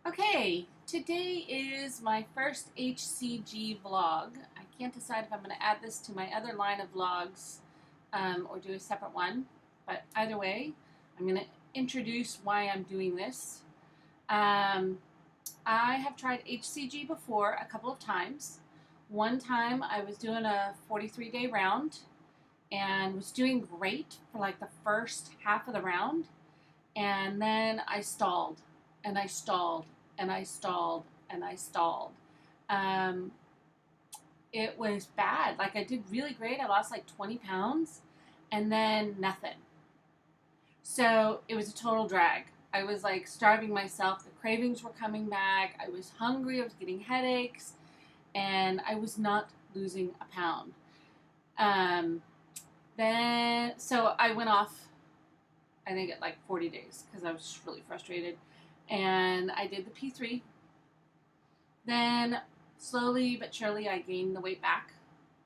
Okay, today is my first HCG vlog. I can't decide if I'm going to add this to my other line of vlogs or do a separate one, but either way, I'm going to introduce why I'm doing this. Um, I have tried HCG before a couple of times. One time I was doing a 43-day round and was doing great for like the first half of the round, and then I stalled and I stalled and I stalled and I stalled. Um, it was bad. Like I did really great. I lost like 20 pounds and then nothing. So it was a total drag. I was like starving myself. The cravings were coming back. I was hungry. I was getting headaches and I was not losing a pound. Um, so I went off, I think, at like 40 days because I was just really frustrated. And I did the P3. Then slowly but surely I gained the weight back.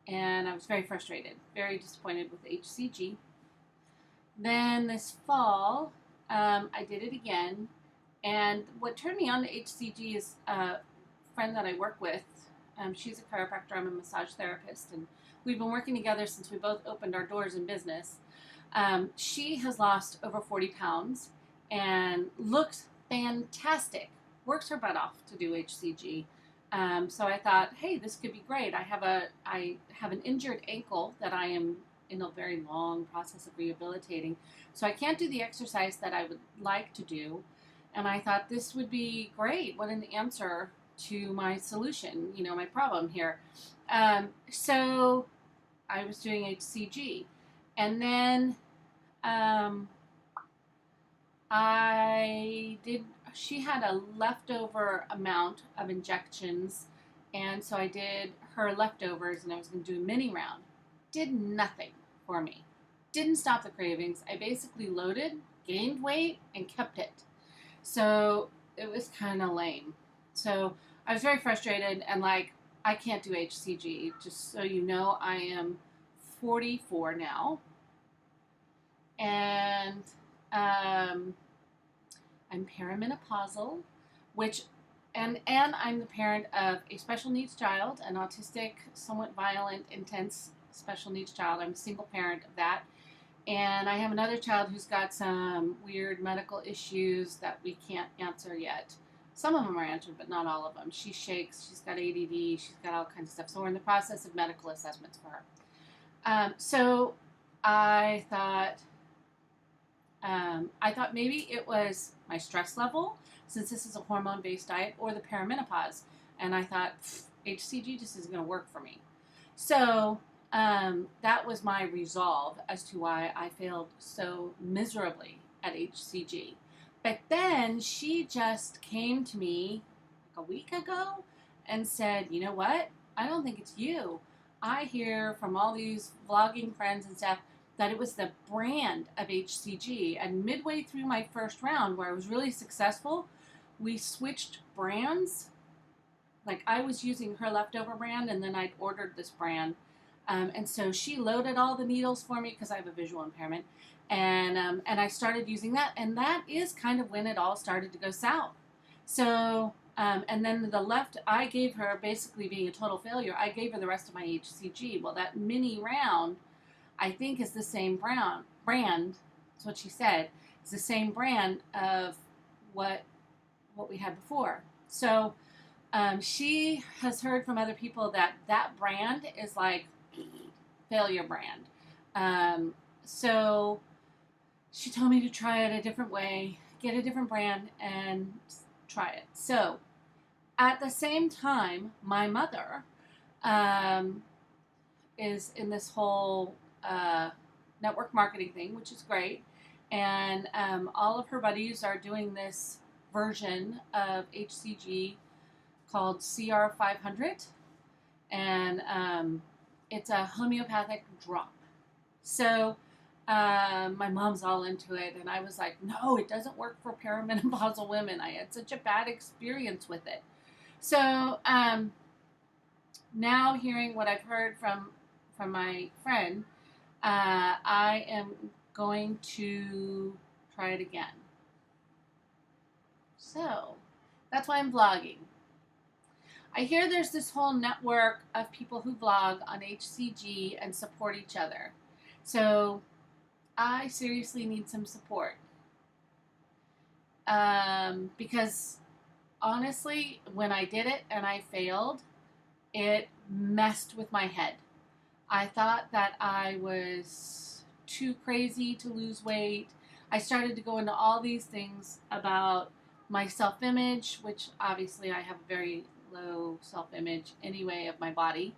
And I was very frustrated, very disappointed with HCG. Then this fall, I did it again. And what turned me on to HCG is a friend that I work with. She's a chiropractor, I'm a massage therapist, and we've been working together since we both opened our doors in business. She has lost over 40 pounds and looks fantastic. Works her butt off to do HCG. So I thought, hey, this could be great. I have an injured ankle that I am in a very long process of rehabilitating. So I can't do the exercise that I would like to do. And I thought this would be great. What an answer to my solution, my problem here. So I was doing HCG. And then um, she had a leftover amount of injections. And so I did her leftovers and I was going to do a mini round. Did nothing for me. Didn't stop the cravings. I basically loaded, gained weight, and kept it. So it was kind of lame. So I was very frustrated and like, I can't do HCG. Just so you know, I am 44 now. And I'm parimenopausal, which and I'm the parent of a special needs child, an autistic, somewhat violent, intense special needs child. I'm a single parent of that. And I have another child who's got some weird medical issues that we can't answer yet. Some of them are answered, but not all of them. She shakes, she's got ADD, she's got all kinds of stuff. So we're in the process of medical assessments for her. So I thought, maybe it was my stress level, since this is a hormone-based diet, or the perimenopause. And I thought, HCG just isn't going to work for me. So that was my resolve as to why I failed so miserably at HCG. But then she just came to me like a week ago and said, you know what? I don't think it's you. I hear from all these vlogging friends and stuff that it was the brand of HCG. And midway through my first round, where I was really successful, we switched brands. Like I was using her leftover brand, and then I'd ordered this brand. And so she loaded all the needles for me because I have a visual impairment. And I started using that. And that is kind of when it all started to go south. So, and then I gave her, basically being a total failure, I gave her the rest of my HCG. Well, that mini round, I think, is the same brand. That's what she said. It's the same brand of what we had before. So she has heard from other people that that brand is like failure brand. So she told me to try it a different way, get a different brand, and try it. So at the same time, my mother is in this whole network marketing thing, which is great. And all of her buddies are doing this version of HCG called CR500. And it's a homeopathic drop. So my mom's all into it. And I was like, no, it doesn't work for perimenopausal women. I had such a bad experience with it. So now hearing what I've heard from my friend, I am going to try it again. So That's why I'm vlogging. I hear there's this whole network of people who vlog on HCG and support each other. So I seriously need some support. Because honestly, when I did it and I failed, it messed with my head. I thought that I was too crazy to lose weight. I started to go into all these things about my self-image, which obviously I have a very low self-image anyway of my body.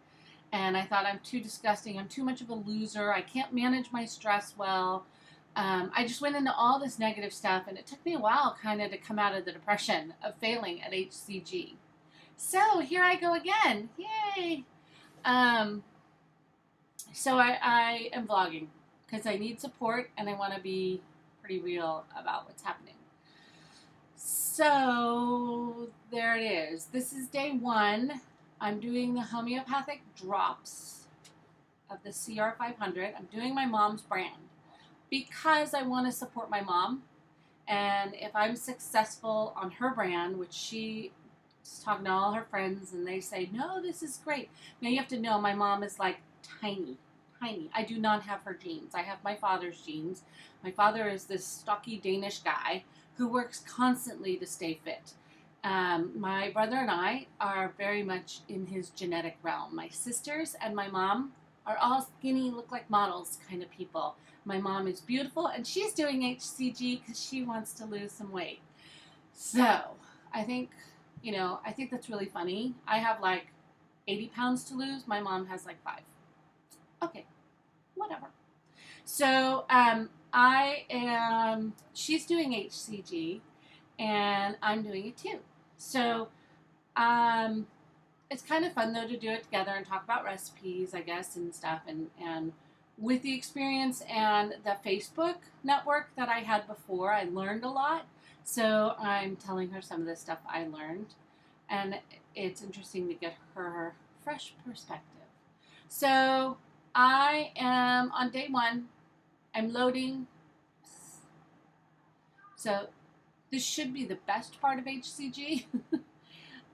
And I thought I'm too disgusting. I'm too much of a loser. I can't manage my stress well. I just went into all this negative stuff, and it took me a while kind of to come out of the depression of failing at HCG. So here I go again. Yay! So I am vlogging because I need support and I want to be pretty real about what's happening. So there it is. This is day 1. I'm doing the homeopathic drops of the CR500. I'm doing my mom's brand because I want to support my mom. And if I'm successful on her brand, which she is talking to all her friends and they say, no, this is great. Now you have to know my mom is like tiny. I do not have her genes. I have my father's genes. My father is this stocky Danish guy who works constantly to stay fit. My brother and I are very much in his genetic realm. My sisters and my mom are all skinny, look like models kind of people. My mom is beautiful and she's doing HCG because she wants to lose some weight. So I think, I think that's really funny. I have like 80 pounds to lose. My mom has like 5. Okay, whatever. So she's doing HCG and I'm doing it too. So it's kind of fun though to do it together and talk about recipes, I guess, and stuff. And with the experience and the Facebook network that I had before, I learned a lot. So I'm telling her some of the stuff I learned. And it's interesting to get her fresh perspective. So I am on day 1. I'm loading. So this should be the best part of HCG.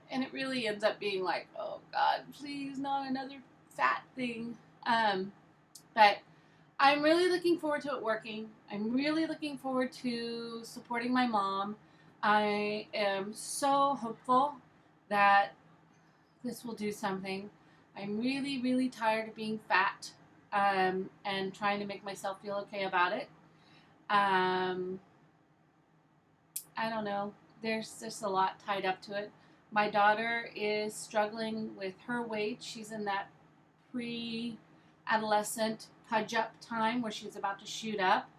And it really ends up being like, oh God, please not another fat thing. But I'm really looking forward to it working. I'm really looking forward to supporting my mom. I am so hopeful that this will do something. I'm really, really tired of being fat and trying to make myself feel okay about it. I don't know. There's just a lot tied up to it. My daughter is struggling with her weight. She's in that pre-adolescent pudge-up time where she's about to shoot up.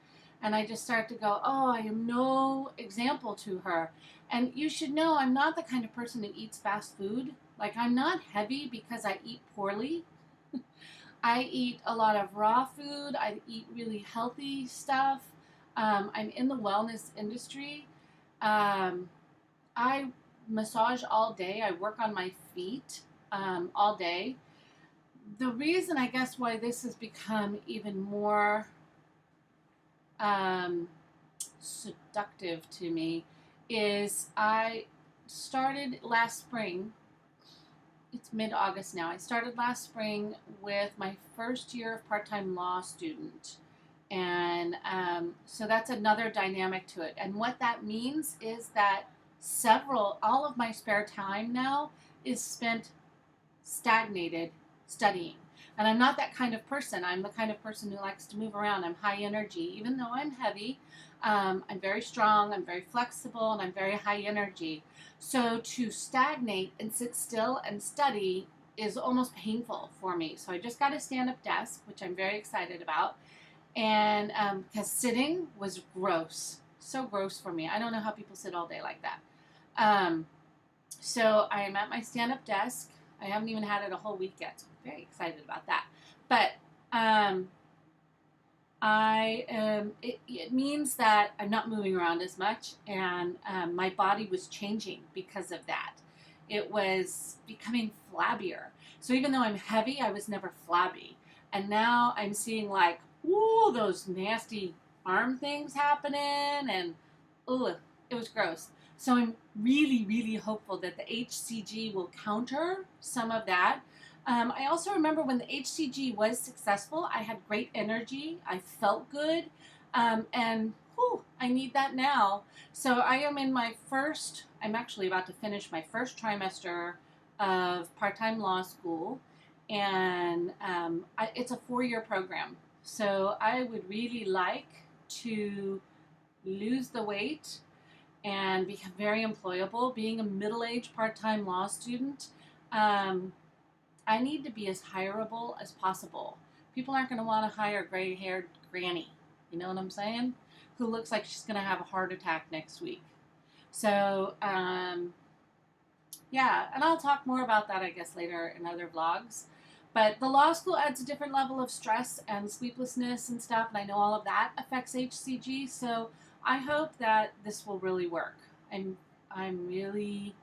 And I just start to go, oh, I am no example to her. And you should know I'm not the kind of person who eats fast food. Like, I'm not heavy because I eat poorly. I eat a lot of raw food. I eat really healthy stuff. I'm in the wellness industry. I massage all day. I work on my feet all day. The reason, I guess, why this has become even more seductive to me is I started last spring. It's mid-August now. I started last spring with my first year of part-time law student. And so that's another dynamic to it. And what that means is that all of my spare time now is spent stagnated studying. And I'm not that kind of person. I'm the kind of person who likes to move around. I'm high energy. Even though I'm heavy, I'm very strong, I'm very flexible, and I'm very high energy. So to stagnate and sit still and study is almost painful for me. So I just got a stand-up desk, which I'm very excited about. And because sitting was gross. So gross for me. I don't know how people sit all day like that. So I am at my stand-up desk. I haven't even had it a whole week yet, so I'm very excited about that. But it means that I'm not moving around as much, and my body was changing because of that. It was becoming flabbier. So even though I'm heavy, I was never flabby. And now I'm seeing like, ooh, those nasty arm things happening, and ooh, it was gross. So I'm really, really hopeful that the HCG will counter some of that. I also remember when the HCG was successful, I had great energy, I felt good, and whew, I need that now. So I am in my first, I'm actually about to finish my first trimester of part-time law school, and it's a 4-year program. So I would really like to lose the weight and become very employable. Being a middle-aged part-time law student, I need to be as hireable as possible. People aren't going to want to hire a gray-haired granny, you know what I'm saying, who looks like she's going to have a heart attack next week. So, yeah, and I'll talk more about that, I guess, later in other vlogs. But the law school adds a different level of stress and sleeplessness and stuff, and I know all of that affects HCG, so I hope that this will really work. I'm really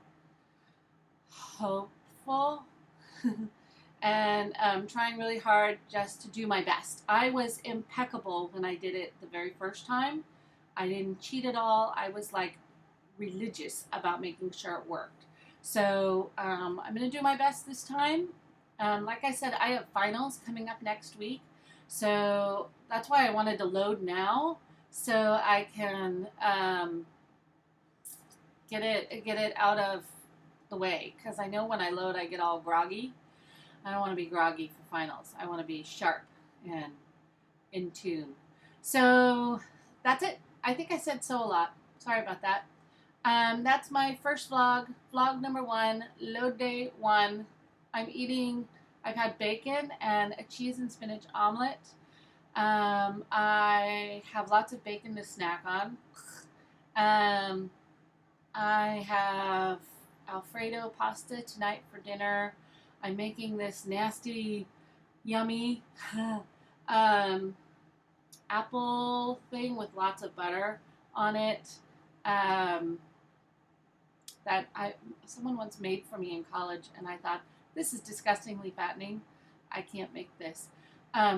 hopeful and trying really hard just to do my best. I was impeccable when I did it the very first time. I didn't cheat at all. I was like religious about making sure it worked. So I'm going to do my best this time. Like I said, I have finals coming up next week. So that's why I wanted to load now so I can get it out of the way. Because I know when I load, I get all groggy. I don't want to be groggy for finals. I want to be sharp and in tune. So that's it. I think I said so a lot. Sorry about that. That's my first vlog, vlog number 1, load day 1. I've had bacon and a cheese and spinach omelet. I have lots of bacon to snack on. I have Alfredo pasta tonight for dinner. I'm making this nasty, yummy apple thing with lots of butter on it. That someone once made for me in college, and I thought, this is disgustingly fattening. I can't make this.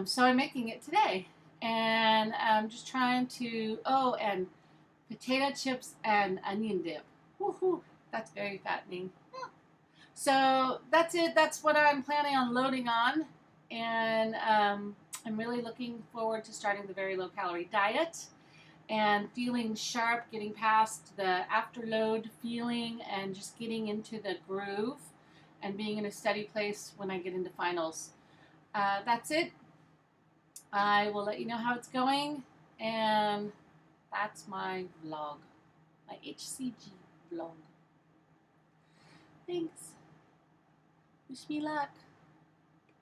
So I'm making it today, and I'm just trying to, and potato chips and onion dip. Woohoo, that's very fattening. So that's it. That's what I'm planning on loading on, and I'm really looking forward to starting the very low calorie diet and feeling sharp, getting past the afterload feeling and just getting into the groove and being in a steady place when I get into finals. That's it. I will let you know how it's going, and that's my vlog, my HCG vlog. Thanks. Wish me luck.